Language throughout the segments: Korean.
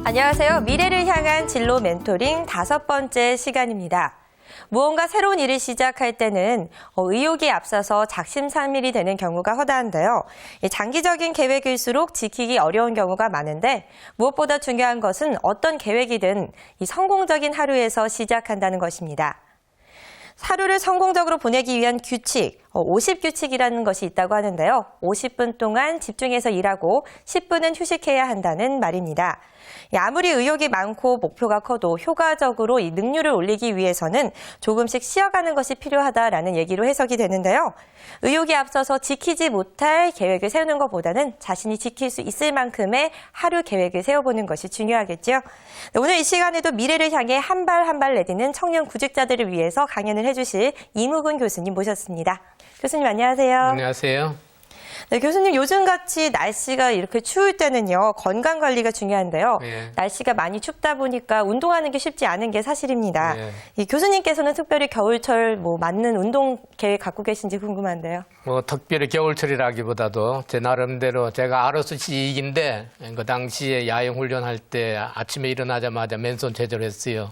안녕하세요. 미래를 향한 진로 멘토링 5번째 시간입니다. 무언가 새로운 일을 시작할 때는 의욕이 앞서서 작심삼일이 되는 경우가 허다한데요. 장기적인 계획일수록 지키기 어려운 경우가 많은데 무엇보다 중요한 것은 어떤 계획이든 성공적인 하루에서 시작한다는 것입니다. 하루를 성공적으로 보내기 위한 규칙, 50규칙이라는 것이 있다고 하는데요. 50분 동안 집중해서 일하고 10분은 휴식해야 한다는 말입니다. 아무리 의욕이 많고 목표가 커도 효과적으로 이 능률을 올리기 위해서는 조금씩 쉬어가는 것이 필요하다라는 얘기로 해석이 되는데요. 의욕이 앞서서 지키지 못할 계획을 세우는 것보다는 자신이 지킬 수 있을 만큼의 하루 계획을 세워보는 것이 중요하겠죠. 오늘 이 시간에도 미래를 향해 한 발 한 발 내딛는 청년 구직자들을 위해서 강연을 해주실 이무근 교수님 모셨습니다. 교수님 안녕하세요. 안녕하세요. 네, 교수님 요즘같이 날씨가 이렇게 추울 때는요. 건강관리가 중요한데요. 네. 날씨가 많이 춥다 보니까 운동하는 게 쉽지 않은 게 사실입니다. 네. 이 교수님께서는 특별히 겨울철 맞는 운동 계획 갖고 계신지 궁금한데요. 특별히 겨울철이라기보다도 제 나름대로 제가 아로스식인데 그 당시에 야영 훈련할 때 아침에 일어나자마자 맨손 체조를 했어요.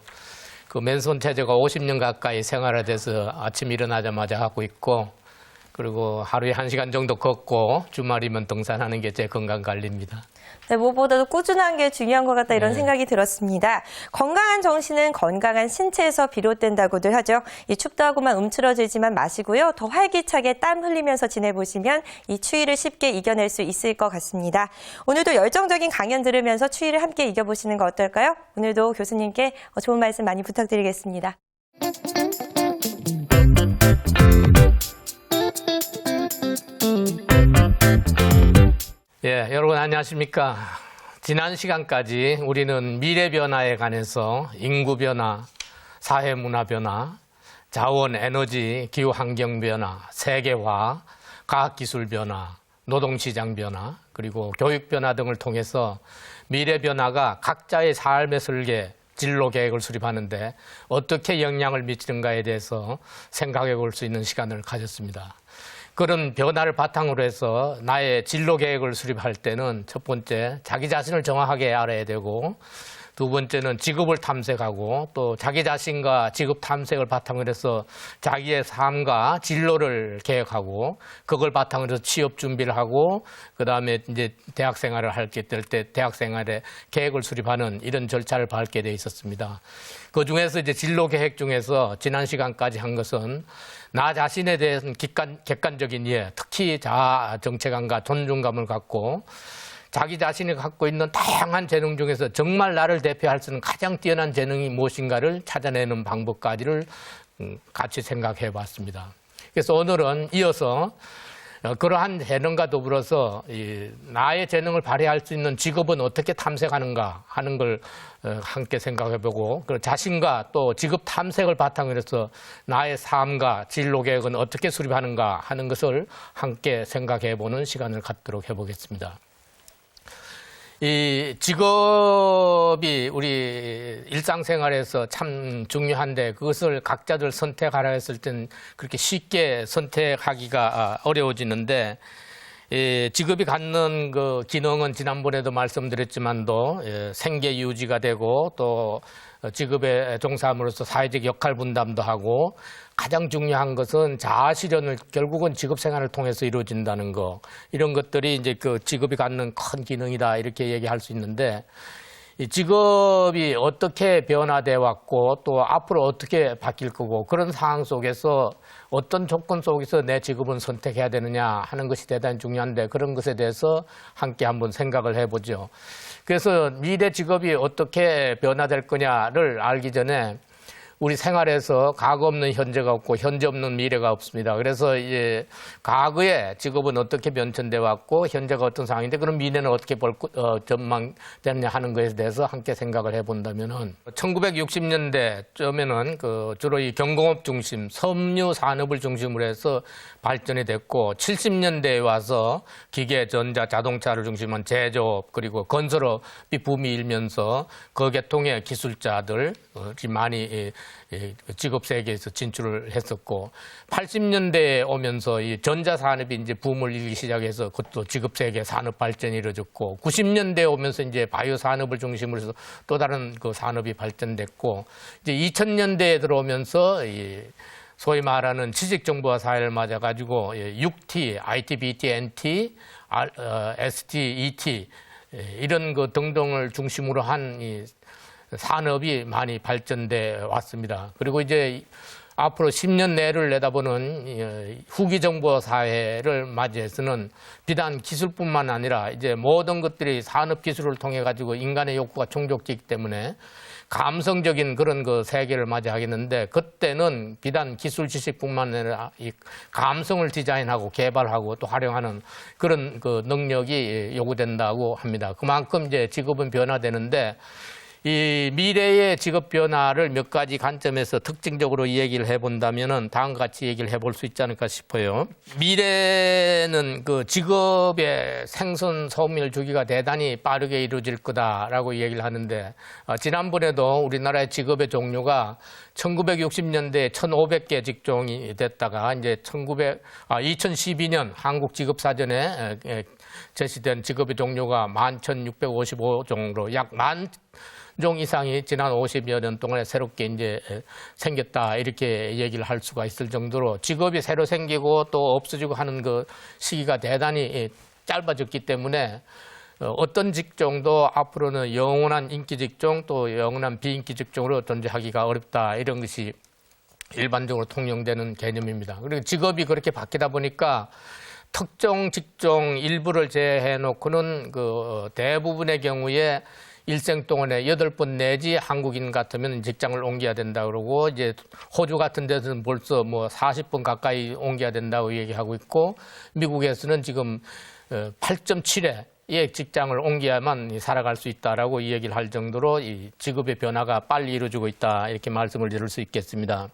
그 맨손 체조가 50년 가까이 생활화돼서 아침에 일어나자마자 하고 있고 그리고 하루에 1시간 정도 걷고 주말이면 등산하는 게 제 건강관리입니다. 네, 무엇보다도 꾸준한 게 중요한 것 같다 이런 생각이 들었습니다. 건강한 정신은 건강한 신체에서 비롯된다고들 하죠. 이 춥다고만 움츠러들지만 마시고요. 더 활기차게 땀 흘리면서 지내보시면 이 추위를 쉽게 이겨낼 수 있을 것 같습니다. 오늘도 열정적인 강연 들으면서 추위를 함께 이겨보시는 거 어떨까요? 오늘도 교수님께 좋은 말씀 많이 부탁드리겠습니다. 예, 여러분 안녕하십니까? 지난 시간까지 우리는 미래 변화에 관해서 인구 변화, 사회 문화 변화, 자원, 에너지, 기후 환경 변화, 세계화, 과학 기술 변화, 노동 시장 변화, 그리고 교육 변화 등을 통해서 미래 변화가 각자의 삶의 설계, 진로 계획을 수립하는데 어떻게 영향을 미치는가에 대해서 생각해 볼 수 있는 시간을 가졌습니다. 그런 변화를 바탕으로 해서 나의 진로 계획을 수립할 때는 첫 번째, 자기 자신을 정확하게 알아야 되고 두 번째는 직업을 탐색하고 또 자기 자신과 직업 탐색을 바탕으로 해서 자기의 삶과 진로를 계획하고 그걸 바탕으로 해서 취업 준비를 하고 그다음에 이제 대학 생활을 하게 될 때 대학 생활에 계획을 수립하는 이런 절차를 밟게 돼 있었습니다. 그 중에서 이제 진로 계획 중에서 지난 시간까지 한 것은 나 자신에 대해서는 객관적인 이해, 특히 자아 정체감과 존중감을 갖고 자기 자신이 갖고 있는 다양한 재능 중에서 정말 나를 대표할 수 있는 가장 뛰어난 재능이 무엇인가를 찾아내는 방법까지를 같이 생각해 봤습니다. 그래서 오늘은 이어서 그러한 재능과 더불어서 나의 재능을 발휘할 수 있는 직업은 어떻게 탐색하는가 하는 걸 함께 생각해 보고 자신과 또 직업 탐색을 바탕으로 해서 나의 삶과 진로 계획은 어떻게 수립하는가 하는 것을 함께 생각해 보는 시간을 갖도록 해보겠습니다. 이 직업이 우리 일상생활에서 참 중요한데 그것을 각자들 선택하라 했을 땐 그렇게 쉽게 선택하기가 어려워지는데 직업이 갖는 그 기능은 지난번에도 말씀드렸지만도 생계 유지가 되고 또 직업에 종사함으로써 사회적 역할 분담도 하고 가장 중요한 것은 자아 실현을 결국은 직업 생활을 통해서 이루어진다는 거 이런 것들이 이제 그 직업이 갖는 큰 기능이다 이렇게 얘기할 수 있는데 이 직업이 어떻게 변화돼 왔고 또 앞으로 어떻게 바뀔 거고 그런 상황 속에서 어떤 조건 속에서 내 직업은 선택해야 되느냐 하는 것이 대단히 중요한데 그런 것에 대해서 함께 한번 생각을 해보죠. 그래서 미래 직업이 어떻게 변화될 거냐를 알기 전에 우리 생활에서 과거 없는 현재가 없고 현재 없는 미래가 없습니다. 그래서 이제 과거의 직업은 어떻게 변천돼 왔고 현재가 어떤 상황인데 그럼 미래는 어떻게 전망되느냐 하는 것에 대해서 함께 생각을 해본다면은 1960년대쯤에는 주로 이 경공업 중심, 섬유 산업을 중심으로 해서 발전이 됐고 70년대에 와서 기계, 전자, 자동차를 중심한 제조업 그리고 건설업이 붐이 일면서 그 계통의 기술자들이 많이 직업 세계에서 진출을 했었고 80년대에 오면서 이 전자산업이 이제 붐을 일기 시작해서 그것도 직업 세계 산업 발전이 이루어졌고 90년대에 오면서 이제 바이오 산업을 중심으로 해서 또 다른 그 산업이 발전됐고 이제 2000년대에 들어오면서 이 소위 말하는 지식정보화 사회를 맞아가지고 6T, IT, BT, NT, ST, ET 이런 그 등등을 중심으로 한 이 산업이 많이 발전돼 왔습니다. 그리고 이제 앞으로 10년 내를 내다보는 후기 정보 사회를 맞이해서는 비단 기술뿐만 아니라 이제 모든 것들이 산업 기술을 통해 가지고 인간의 욕구가 충족되기 때문에 감성적인 그런 그 세계를 맞이하겠는데 그때는 비단 기술 지식뿐만 아니라 이 감성을 디자인하고 개발하고 또 활용하는 그런 그 능력이 요구된다고 합니다. 그만큼 이제 직업은 변화되는데 이 미래의 직업 변화를 몇 가지 관점에서 특징적으로 얘기를 해본다면은 다음과 같이 얘기를 해볼 수 있지 않을까 싶어요. 미래는 그 직업의 생선 소멸 주기가 대단히 빠르게 이루어질 거다라고 얘기를 하는데 지난번에도 우리나라의 직업의 종류가 1960년대에 1,500개 직종이 됐다가 이제 2012년 한국직업사전에 제시된 직업의 종류가 11,655종으로 약 10,000종 이상이 지난 50여 년 동안에 새롭게 이제 생겼다 이렇게 얘기를 할 수가 있을 정도로 직업이 새로 생기고 또 없어지고 하는 그 시기가 대단히 짧아졌기 때문에 어떤 직종도 앞으로는 영원한 인기 직종 또 영원한 비인기 직종으로 존재하기가 어렵다 이런 것이 일반적으로 통용되는 개념입니다. 그리고 직업이 그렇게 바뀌다 보니까 특정 직종 일부를 제외해 놓고는 그 대부분의 경우에 일생 동안에 8번 내지 한국인 같으면 직장을 옮겨야 된다 그러고 이제 호주 같은 데서는 벌써 뭐 40번 가까이 옮겨야 된다고 얘기하고 있고 미국에서는 지금 8.7회 의 직장을 옮겨야만 살아갈 수 있다라고 얘기를 할 정도로 이 직업의 변화가 빨리 이루어지고 있다 이렇게 말씀을 드릴 수 있겠습니다.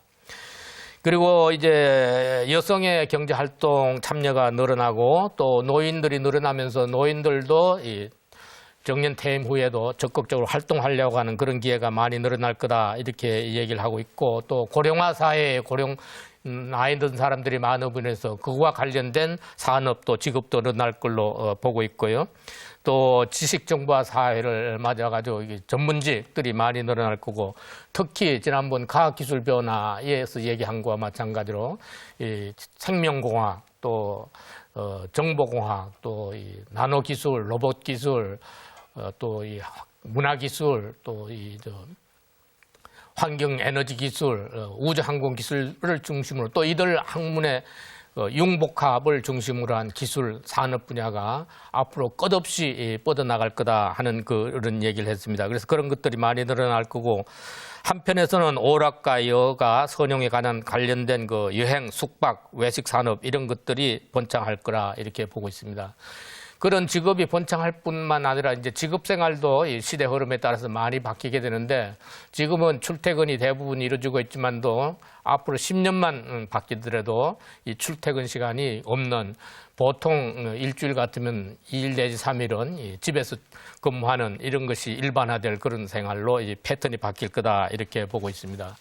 그리고 이제 여성의 경제 활동 참여가 늘어나고 또 노인들이 늘어나면서 노인들도 이 정년 퇴임 후에도 적극적으로 활동하려고 하는 그런 기회가 많이 늘어날 거다 이렇게 얘기를 하고 있고 또 고령화 사회에 나이 든 사람들이 많은 분에서 그와 관련된 산업도 직업도 늘어날 걸로 보고 있고요. 또 지식정보화 사회를 맞아가지고 전문직들이 많이 늘어날 거고 특히 지난번 과학기술 변화에서 얘기한 거와 마찬가지로 이 생명공학 또 정보공학 또 이 나노기술, 로봇기술 또 이 문화기술 또 이 환경 에너지 기술, 우주 항공 기술을 중심으로 또 이들 학문의 융복합을 중심으로 한 기술 산업 분야가 앞으로 끝없이 뻗어나갈 거다 하는 그런 얘기를 했습니다. 그래서 그런 것들이 많이 늘어날 거고 한편에서는 오락과 여가 선용에 관련된 그 여행, 숙박, 외식 산업 이런 것들이 번창할 거라 이렇게 보고 있습니다. 그런 직업이 번창할 뿐만 아니라 이제 직업 생활도 이 시대 흐름에 따라서 많이 바뀌게 되는데 지금은 출퇴근이 대부분 이루어지고 있지만도 앞으로 10년만 바뀌더라도 이 출퇴근 시간이 없는 보통 일주일 같으면 2일 내지 3일은 집에서 근무하는 이런 것이 일반화될 그런 생활로 이 패턴이 바뀔 거다 이렇게 보고 있습니다.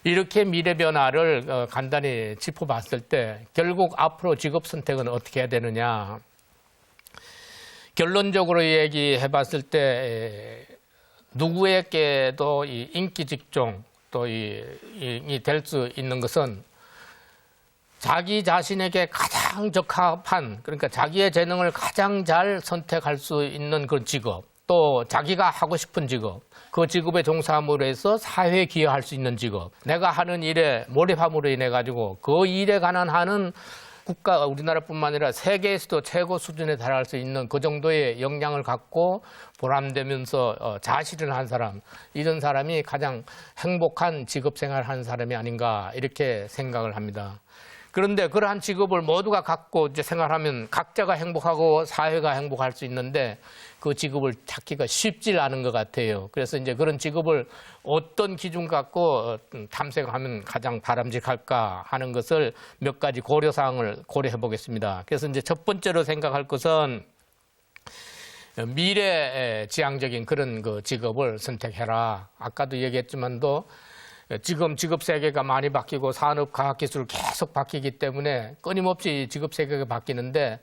이렇게 미래 변화를 간단히 짚어봤을 때 결국 앞으로 직업 선택은 어떻게 해야 되느냐. 결론적으로 얘기해 봤을 때 누구에게도 이 인기 직종 또 이 될 수 있는 것은 자기 자신에게 가장 적합한 그러니까 자기의 재능을 가장 잘 선택할 수 있는 그런 직업 또 자기가 하고 싶은 직업 그 직업에 종사함으로 해서 사회에 기여할 수 있는 직업 내가 하는 일에 몰입함으로 인해 가지고 그 일에 관한 하는 국가 우리나라뿐만 아니라 세계에서도 최고 수준에 달할 수 있는 그 정도의 역량을 갖고 보람되면서 자실을 한 사람 이런 사람이 가장 행복한 직업 생활을 하는 사람이 아닌가 이렇게 생각을 합니다. 그런데 그러한 직업을 모두가 갖고 이제 생활하면 각자가 행복하고 사회가 행복할 수 있는데 그 직업을 찾기가 쉽지 않은 것 같아요. 그래서 이제 그런 직업을 어떤 기준 갖고 탐색하면 가장 바람직할까 하는 것을 몇 가지 고려사항을 고려해 보겠습니다. 그래서 이제 첫 번째로 생각할 것은 미래 지향적인 그런 그 직업을 선택해라. 아까도 얘기했지만도 지금 직업 세계가 많이 바뀌고 산업, 과학, 기술 계속 바뀌기 때문에 끊임없이 직업 세계가 바뀌는데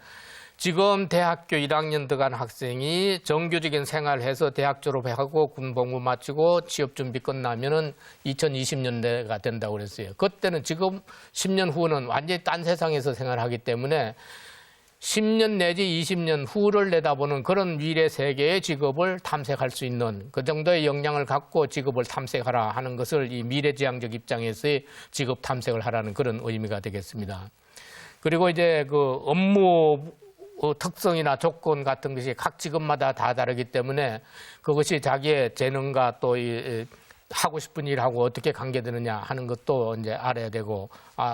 지금 대학교 1학년 들어간 학생이 정규직인 생활해서 대학 졸업하고 군복무 마치고 취업 준비 끝나면은 2020년대가 된다고 그랬어요. 그때는 지금 10년 후는 완전히 딴 세상에서 생활하기 때문에 10년 내지 20년 후를 내다보는 그런 미래 세계의 직업을 탐색할 수 있는 그 정도의 역량을 갖고 직업을 탐색하라 하는 것을 이 미래지향적 입장에서의 직업 탐색을 하라는 그런 의미가 되겠습니다. 그리고 이제 그 업무 특성이나 조건 같은 것이 각 직업마다 다 다르기 때문에 그것이 자기의 재능과 또 이 하고 싶은 일하고 어떻게 관계되느냐 하는 것도 이제 알아야 되고,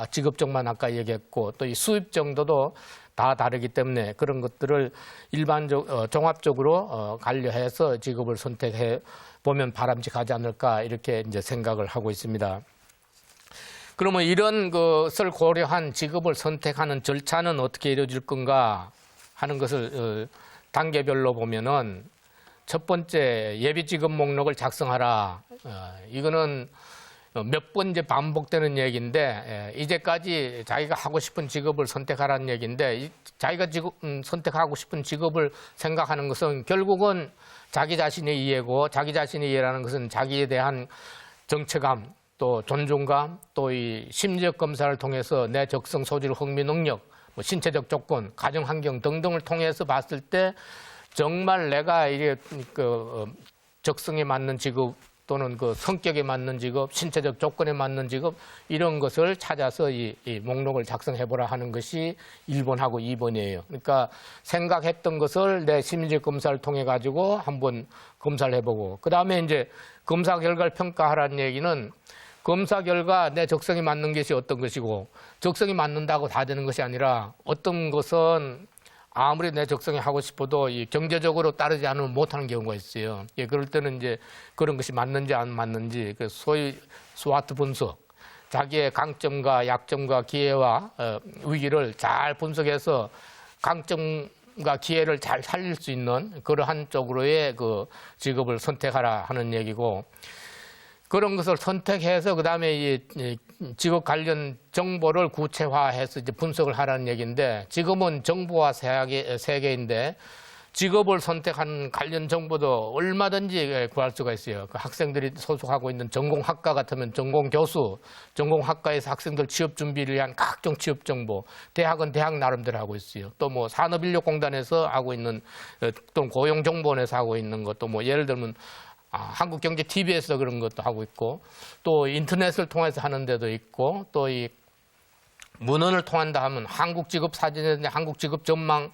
직업적만 아까 얘기했고 또 이 수입 정도도 다 다르기 때문에 그런 것들을 종합적으로 관리해서 직업을 선택해 보면 바람직하지 않을까 이렇게 이제 생각을 하고 있습니다. 그러면 이런 것을 고려한 직업을 선택하는 절차는 어떻게 이루어질 건가 하는 것을 단계별로 보면은 첫 번째 예비 직업 목록을 작성하라. 이거는 몇 번 이제 반복되는 얘기인데 이제까지 자기가 하고 싶은 직업을 선택하라는 얘기인데 자기가 선택하고 싶은 직업을 생각하는 것은 결국은 자기 자신의 이해고 자기 자신의 이해라는 것은 자기에 대한 정체감 또 존중감 또 이 심리적 검사를 통해서 내 적성 소질 흥미 능력 뭐 신체적 조건 가정 환경 등등을 통해서 봤을 때 정말 내가 이게 적성에 맞는 직업 또는 그 성격에 맞는 직업, 신체적 조건에 맞는 직업 이런 것을 찾아서 이 목록을 작성해보라 하는 것이 1번하고 2번이에요. 그러니까 생각했던 것을 내 심리적 검사를 통해 가지고 한번 검사를 해보고 그 다음에 이제 검사 결과를 평가하라는 얘기는 검사 결과 내 적성에 맞는 것이 어떤 것이고 적성이 맞는다고 다 되는 것이 아니라 어떤 것은 아무리 내 적성에 하고 싶어도 이 경제적으로 따르지 않으면 못하는 경우가 있어요. 예, 그럴 때는 이제 그런 것이 맞는지 안 맞는지 소위 스와트 분석, 자기의 강점과 약점과 기회와 위기를 잘 분석해서 강점과 기회를 잘 살릴 수 있는 그러한 쪽으로의 그 직업을 선택하라 하는 얘기고 그런 것을 선택해서 그다음에 이 직업 관련 정보를 구체화해서 이제 분석을 하라는 얘기인데 지금은 정보화 세계인데 직업을 선택한 관련 정보도 얼마든지 구할 수가 있어요. 그 학생들이 소속하고 있는 전공학과 같으면 전공교수, 전공학과에서 학생들 취업 준비를 위한 각종 취업 정보, 대학은 대학 나름대로 하고 있어요. 또 뭐 산업인력공단에서 하고 있는 또 고용정보원에서 하고 있는 것도 뭐 예를 들면 한국경제TV에서 그런 것도 하고 있고 또 인터넷을 통해서 하는 데도 있고 또 이 문헌을 통한다 하면 한국직업사진이나 한국직업전망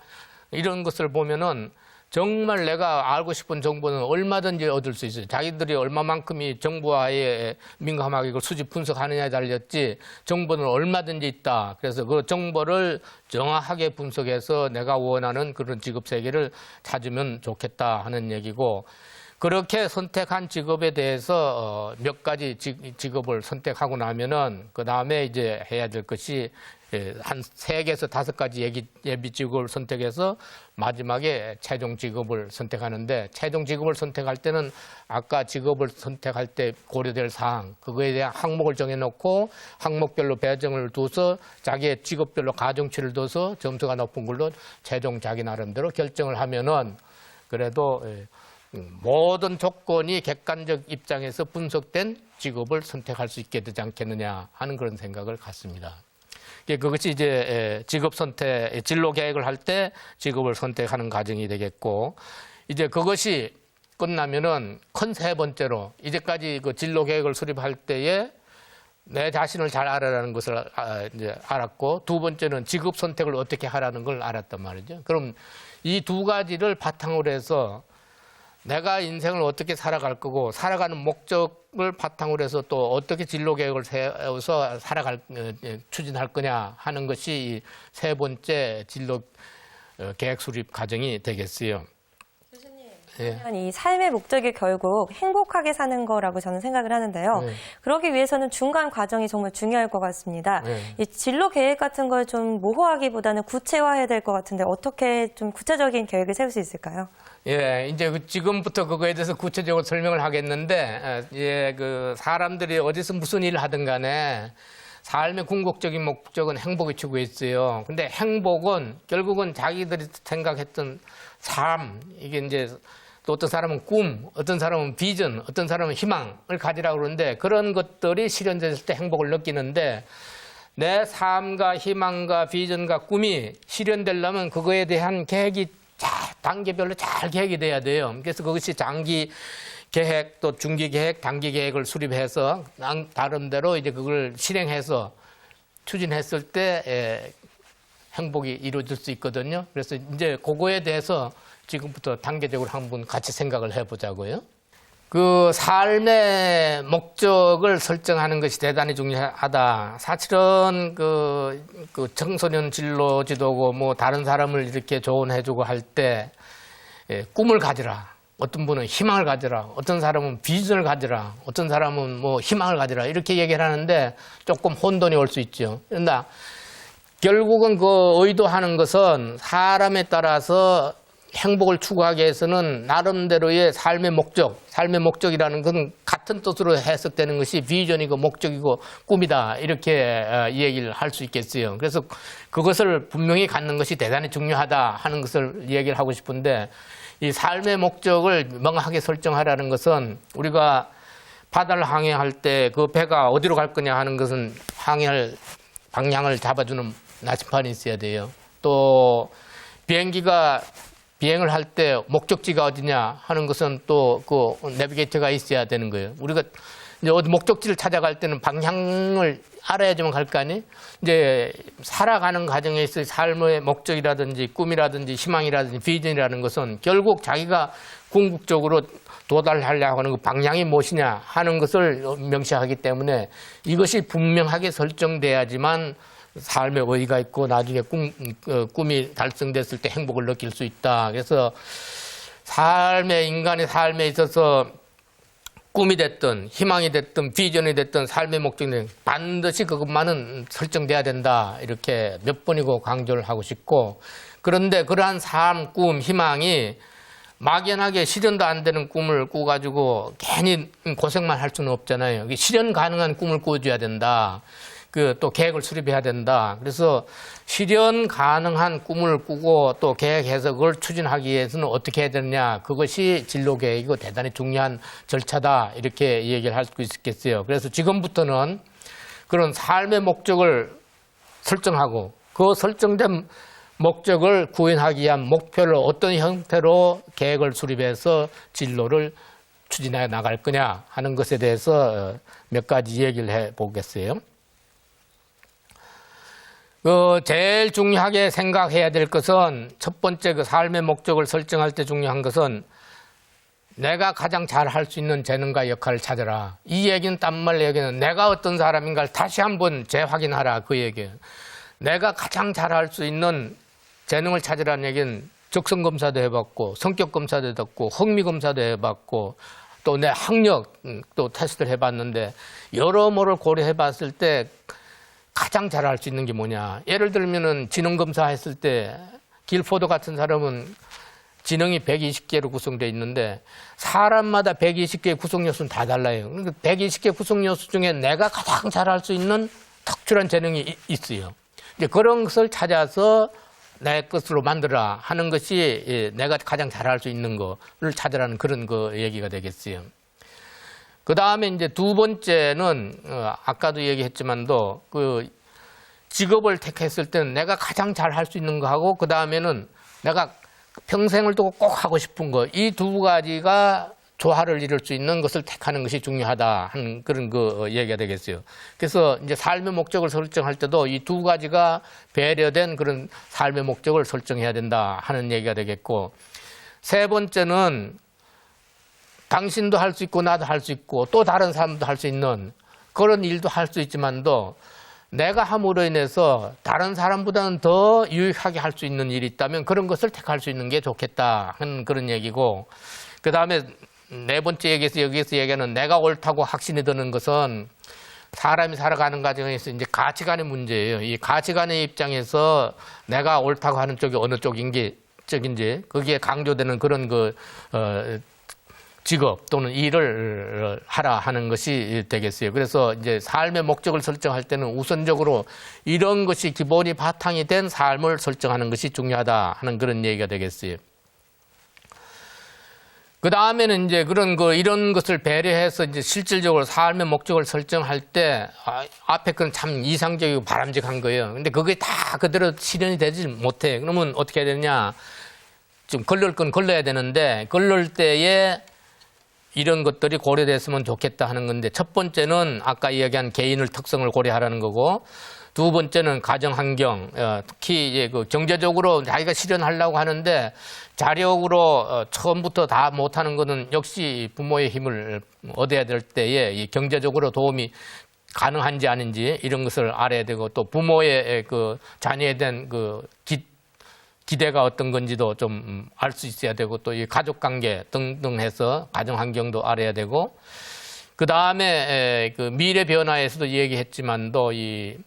이런 것을 보면은 정말 내가 알고 싶은 정보는 얼마든지 얻을 수 있어요. 자기들이 얼마만큼이 정보와의 민감하게 이걸 수집 분석하느냐에 달렸지 정보는 얼마든지 있다. 그래서 그 정보를 정확하게 분석해서 내가 원하는 그런 직업 세계를 찾으면 좋겠다 하는 얘기고 그렇게 선택한 직업에 대해서 몇 가지 직업을 선택하고 나면은 그 다음에 이제 해야 될 것이 한 3개에서 5가지 예비 직업을 선택해서 마지막에 최종 직업을 선택하는데 최종 직업을 선택할 때는 아까 직업을 선택할 때 고려될 사항 그거에 대한 항목을 정해놓고 항목별로 배정을 둬서 자기의 직업별로 가중치를 둬서 점수가 높은 걸로 최종 자기 나름대로 결정을 하면은 그래도 모든 조건이 객관적 입장에서 분석된 직업을 선택할 수 있게 되지 않겠느냐 하는 그런 생각을 갖습니다. 그것이 이제 직업 선택, 진로 계획을 할 때 직업을 선택하는 과정이 되겠고, 이제 그것이 끝나면은 큰 3번째로 이제까지 그 진로 계획을 수립할 때에 내 자신을 잘 알아라는 것을 이제 알았고, 2번째는 직업 선택을 어떻게 하라는 걸 알았단 말이죠. 그럼 이 2가지를 바탕으로 해서 내가 인생을 어떻게 살아갈 거고 살아가는 목적을 바탕으로 해서 또 어떻게 진로 계획을 세워서 추진할 거냐 하는 것이 이 3번째 진로 계획 수립 과정이 되겠어요. 교수님, 예. 이 삶의 목적이 결국 행복하게 사는 거라고 저는 생각을 하는데요. 네. 그러기 위해서는 중간 과정이 정말 중요할 것 같습니다. 네. 이 진로 계획 같은 걸 좀 모호하기보다는 구체화해야 될 것 같은데 어떻게 좀 구체적인 계획을 세울 수 있을까요? 예, 이제 지금부터 그거에 대해서 구체적으로 설명을 하겠는데, 사람들이 어디서 무슨 일을 하든 간에 삶의 궁극적인 목적은 행복이 추구해 있어요. 근데 행복은 결국은 자기들이 생각했던 삶, 이게 이제 또 어떤 사람은 꿈, 어떤 사람은 비전, 어떤 사람은 희망을 가지라고 그러는데 그런 것들이 실현됐을 때 행복을 느끼는데 내 삶과 희망과 비전과 꿈이 실현되려면 그거에 대한 계획이 단계별로 잘 계획이 돼야 돼요. 그래서 그것이 장기 계획, 또 중기 계획, 단기 계획을 수립해서 나름대로 이제 그걸 실행해서 추진했을 때 행복이 이루어질 수 있거든요. 그래서 이제 그거에 대해서 지금부터 단계적으로 한번 같이 생각을 해보자고요. 그 삶의 목적을 설정하는 것이 대단히 중요하다. 사실은 그 청소년 진로 지도고 뭐 다른 사람을 이렇게 조언해주고 할 때 꿈을 가지라. 어떤 분은 희망을 가지라. 어떤 사람은 비전을 가지라. 어떤 사람은 뭐 희망을 가지라. 이렇게 얘기를 하는데 조금 혼돈이 올 수 있죠. 그러나 결국은 그 의도하는 것은 사람에 따라서 행복을 추구하기 위해서는 나름대로의 삶의 목적이라는 건 같은 뜻으로 해석되는 것이 비전이고 목적이고 꿈이다. 이렇게 얘기를 할 수 있겠어요. 그래서 그것을 분명히 갖는 것이 대단히 중요하다 하는 것을 얘기를 하고 싶은데 이 삶의 목적을 명확하게 설정하라는 것은 우리가 바다를 항해할 때 그 배가 어디로 갈 거냐 하는 것은 항해할 방향을 잡아주는 나침반이 있어야 돼요. 또 비행기가 비행을 할 때 목적지가 어디냐 하는 것은 또 그 내비게이터가 있어야 되는 거예요. 우리가 이제 어디 목적지를 찾아갈 때는 방향을 알아야지만 갈 거 아니에요? 이제 살아가는 과정에 있어 삶의 목적이라든지 꿈이라든지 희망이라든지 비전이라는 것은 결국 자기가 궁극적으로 도달하려고 하는 그 방향이 무엇이냐 하는 것을 명시하기 때문에 이것이 분명하게 설정돼야지만 삶의 의의가 있고 나중에 꿈이 달성됐을 때 행복을 느낄 수 있다. 그래서 인간의 삶에 있어서 꿈이 됐든 희망이 됐든 비전이 됐든 삶의 목적이 반드시 그것만은 설정돼야 된다. 이렇게 몇 번이고 강조를 하고 싶고 그런데 그러한 삶, 꿈, 희망이 막연하게 실현도 안 되는 꿈을 꾸가지고 괜히 고생만 할 수는 없잖아요. 실현 가능한 꿈을 꾸어줘야 된다. 또 계획을 수립해야 된다. 그래서 실현 가능한 꿈을 꾸고 또 계획해서 그걸 추진하기 위해서는 어떻게 해야 되느냐. 그것이 진로 계획이고 대단히 중요한 절차다. 이렇게 얘기를 할 수 있겠어요. 그래서 지금부터는 그런 삶의 목적을 설정하고 그 설정된 목적을 구현하기 위한 목표를 어떤 형태로 계획을 수립해서 진로를 추진해 나갈 거냐 하는 것에 대해서 몇 가지 얘기를 해 보겠어요. 제일 중요하게 생각해야 될 것은 첫 번째 그 삶의 목적을 설정할 때 중요한 것은 내가 가장 잘 할 수 있는 재능과 역할을 찾아라. 이 얘기는 딴말 얘기는 내가 어떤 사람인가를 다시 한번 재확인하라. 그 얘기예요. 내가 가장 잘 할 수 있는 재능을 찾으라는 얘기는 적성검사도 해봤고 성격검사도 해봤고 흥미검사도 해봤고 또 내 학력 또 테스트를 해봤는데 여러모를 고려해봤을 때 가장 잘할 수 있는 게 뭐냐. 예를 들면은 지능검사 했을 때 길포드 같은 사람은 지능이 120개로 구성되어 있는데 사람마다 120개의 구성 요소는 다 달라요. 그러니까 120개 구성 요소 중에 내가 가장 잘할 수 있는 특출한 재능이 있어요. 이제 그런 것을 찾아서 내 것으로 만들어라 하는 것이 내가 가장 잘할 수 있는 거를 찾으라는 그런 거 얘기가 되겠어요. 그 다음에 이제 두 번째는 아까도 얘기했지만도 그 직업을 택했을 때는 내가 가장 잘 할 수 있는 거 하고 그 다음에는 내가 평생을 두고 꼭 하고 싶은 거 이 두 가지가 조화를 이룰 수 있는 것을 택하는 것이 중요하다 하는 그런 그 얘기가 되겠어요. 그래서 이제 삶의 목적을 설정할 때도 이 두 가지가 배려된 그런 삶의 목적을 설정해야 된다 하는 얘기가 되겠고 세 번째는 당신도 할 수 있고 나도 할 수 있고 또 다른 사람도 할 수 있는 그런 일도 할 수 있지만도 내가 함으로 인해서 다른 사람보다는 더 유익하게 할 수 있는 일이 있다면 그런 것을 택할 수 있는 게 좋겠다 하는 그런 얘기고, 그 다음에 네 번째 여기서 얘기하는 내가 옳다고 확신이 드는 것은 사람이 살아가는 과정에서 이제 가치관의 문제예요. 이 가치관의 입장에서 내가 옳다고 하는 쪽이 어느 쪽인지 거기에 강조되는 그런 직업 또는 일을 하라 하는 것이 되겠어요. 그래서 이제 삶의 목적을 설정할 때는 우선적으로 이런 것이 기본이 바탕이 된 삶을 설정하는 것이 중요하다 하는 그런 얘기가 되겠어요. 그 다음에는 이제 이런 것을 배려해서 이제 실질적으로 삶의 목적을 설정할 때, 앞에 건 참 이상적이고 바람직한 거예요. 근데 그게 다 그대로 실현이 되지 못해. 그러면 어떻게 해야 되느냐. 좀 걸릴 건 걸러야 되는데, 걸릴 때에 이런 것들이 고려됐으면 좋겠다 하는 건데, 첫 번째는 아까 이야기한 개인의 특성을 고려하라는 거고, 두 번째는 가정 환경, 특히 이제 경제적으로 자기가 실현하려고 하는데 자력으로 처음부터 다 못하는 것은 역시 부모의 힘을 얻어야 될 때에 이 경제적으로 도움이 가능한지 아닌지 이런 것을 알아야 되고, 또 부모의 자녀에 대한 기대가 어떤 건지도 좀 알 수 있어야 되고, 또 이 가족 관계 등등 해서 가정 환경도 알아야 되고, 그 다음에 미래 변화에서도 얘기했지만도 이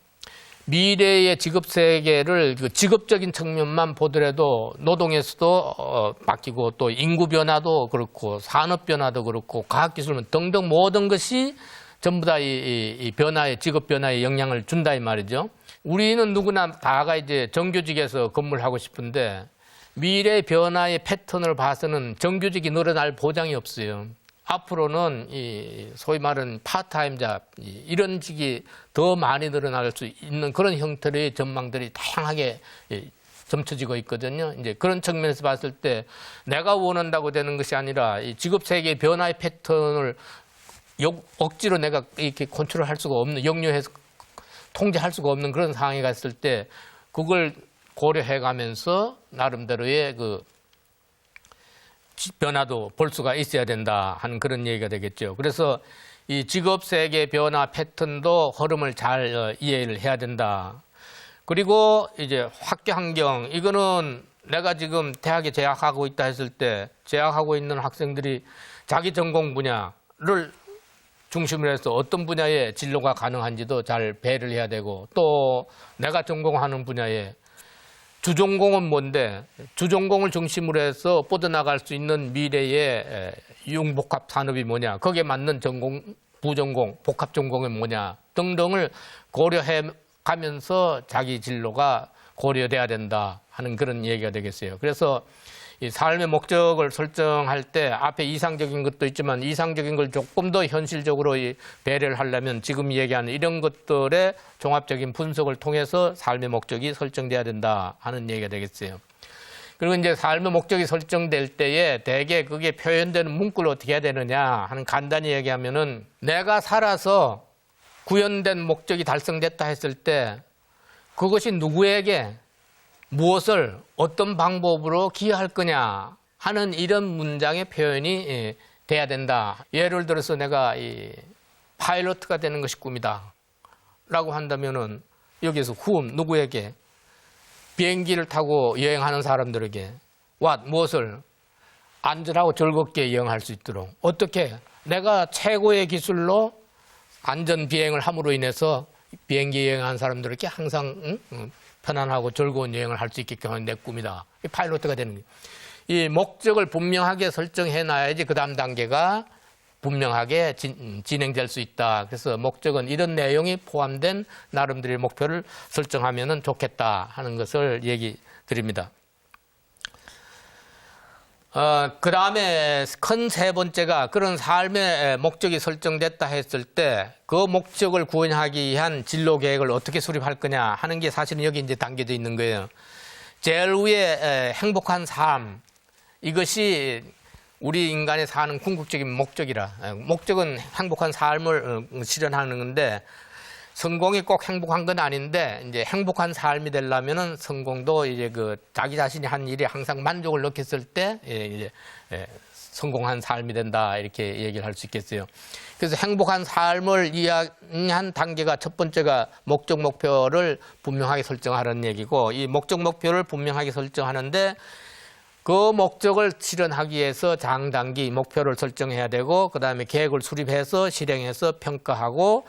미래의 직업 세계를 직업적인 측면만 보더라도 노동에서도 바뀌고, 또 인구 변화도 그렇고 산업 변화도 그렇고 과학기술 등등 모든 것이 전부 다 이 직업 변화에 영향을 준다 이 말이죠. 우리는 누구나 다가 이제 정규직에서 근무를 하고 싶은데 미래 변화의 패턴을 봐서는 정규직이 늘어날 보장이 없어요. 앞으로는 이 소위 말하는 파트타임 잡 이런 직이 더 많이 늘어날 수 있는 그런 형태의 전망들이 다양하게 점쳐지고 있거든요. 이제 그런 측면에서 봤을 때 내가 원한다고 되는 것이 아니라 이 직업 세계의 변화의 패턴을 억지로 내가 이렇게 컨트롤할 수가 없는, 역류해서 통제할 수가 없는 그런 상황에 갔을 때 그걸 고려해 가면서 나름대로의 변화도 볼 수가 있어야 된다 하는 그런 얘기가 되겠죠. 그래서 이 직업 세계 변화 패턴도 흐름을 잘 이해를 해야 된다. 그리고 이제 학교 환경, 이거는 내가 지금 대학에 재학하고 있다 했을 때 재학하고 있는 학생들이 자기 전공 분야를 중심으로 해서 어떤 분야의 진로가 가능한지도 잘 배려를 해야 되고, 또 내가 전공하는 분야에 주전공은 뭔데 주전공을 중심으로 해서 뻗어나갈 수 있는 미래의 융복합 산업이 뭐냐, 거기에 맞는 전공, 부전공, 복합 전공이 뭐냐 등등을 고려해 가면서 자기 진로가 고려돼야 된다 하는 그런 얘기가 되겠어요. 그래서 이 삶의 목적을 설정할 때 앞에 이상적인 것도 있지만 이상적인 걸 조금 더 현실적으로 배려를 하려면 지금 얘기하는 이런 것들의 종합적인 분석을 통해서 삶의 목적이 설정돼야 된다 하는 얘기가 되겠어요. 그리고 이제 삶의 목적이 설정될 때에 대개 그게 표현되는 문구를 어떻게 해야 되느냐 하는 간단히 얘기하면은 내가 살아서 구현된 목적이 달성됐다 했을 때 그것이 누구에게 무엇을 어떤 방법으로 기여할 거냐 하는 이런 문장의 표현이 돼야 된다. 예를 들어서 내가 이 파일럿가 되는 것이 꿈이다 라고 한다면은 여기서 누구에게? 비행기를 타고 여행하는 사람들에게 무엇을 안전하고 즐겁게 여행할 수 있도록 어떻게 내가 최고의 기술로 안전 비행을 함으로 인해서 비행기 여행하는 사람들에게 항상 편안하고 즐거운 여행을 할 수 있게끔 하는 내 꿈이다. 파일럿가 되는 거예요. 이 목적을 분명하게 설정해 놔야지 그 다음 단계가 분명하게 진행될 수 있다. 그래서 목적은 이런 내용이 포함된 나름대로의 목표를 설정하면 좋겠다 하는 것을 얘기 드립니다. 그 다음에 큰 세 번째가 그런 삶의 목적이 설정됐다 했을 때 그 목적을 구현하기 위한 진로 계획을 어떻게 수립할 거냐 하는 게 사실은 여기 이제 담겨져 있는 거예요. 제일 위에 행복한 삶, 이것이 우리 인간이 사는 궁극적인 목적이라. 목적은 행복한 삶을 실현하는 건데 성공이 꼭 행복한 건 아닌데 이제 행복한 삶이 되려면은 성공도 이제 그 자기 자신이 한 일에 항상 만족을 느꼈을 때 이제 성공한 삶이 된다 이렇게 얘기를 할 수 있겠어요. 그래서 행복한 삶을 이야기한 단계가 첫 번째가 목적 목표를 분명하게 설정하는 얘기고 이 목적 목표를 분명하게 설정하는데 그 목적을 실현하기 위해서 장단기 목표를 설정해야 되고 그다음에 계획을 수립해서 실행해서 평가하고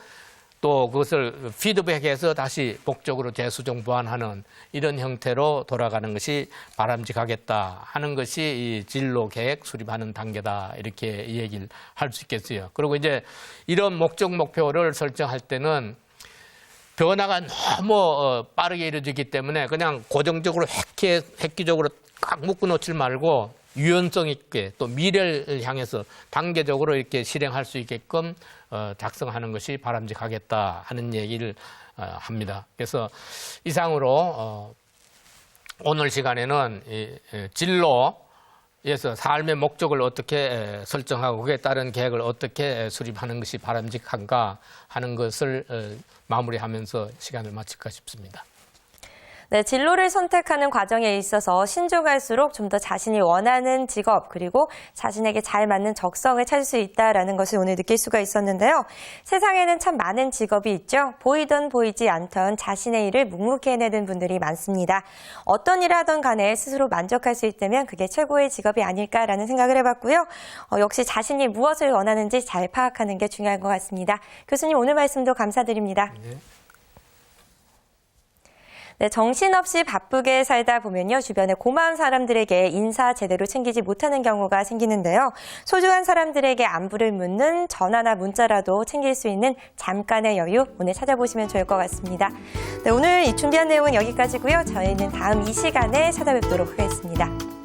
또 그것을 피드백해서 다시 목적으로 재수정 보완하는 이런 형태로 돌아가는 것이 바람직하겠다 하는 것이 이 진로 계획 수립하는 단계다 이렇게 얘기를 할 수 있겠어요. 그리고 이제 이런 목적 목표를 설정할 때는 변화가 너무 빠르게 이루어지기 때문에 그냥 고정적으로 획기적으로 꽉 묶어 놓지 말고 유연성 있게 또 미래를 향해서 단계적으로 이렇게 실행할 수 있게끔 작성하는 것이 바람직하겠다 하는 얘기를 합니다. 그래서 이상으로 오늘 시간에는 이 진로에서 삶의 목적을 어떻게 설정하고 그에 따른 계획을 어떻게 수립하는 것이 바람직한가 하는 것을 마무리하면서 시간을 마칠까 싶습니다. 네, 진로를 선택하는 과정에 있어서 신중할수록 좀 더 자신이 원하는 직업 그리고 자신에게 잘 맞는 적성을 찾을 수 있다는 것을 오늘 느낄 수가 있었는데요. 세상에는 참 많은 직업이 있죠. 보이든 보이지 않던 자신의 일을 묵묵히 해내는 분들이 많습니다. 어떤 일을 하던 간에 스스로 만족할 수 있다면 그게 최고의 직업이 아닐까라는 생각을 해봤고요. 역시 자신이 무엇을 원하는지 잘 파악하는 게 중요한 것 같습니다. 교수님 오늘 말씀도 감사드립니다. 네. 네, 정신없이 바쁘게 살다 보면요. 주변에 고마운 사람들에게 인사 제대로 챙기지 못하는 경우가 생기는데요. 소중한 사람들에게 안부를 묻는 전화나 문자라도 챙길 수 있는 잠깐의 여유 오늘 찾아보시면 좋을 것 같습니다. 네, 오늘 준비한 내용은 여기까지고요. 저희는 다음 이 시간에 찾아뵙도록 하겠습니다.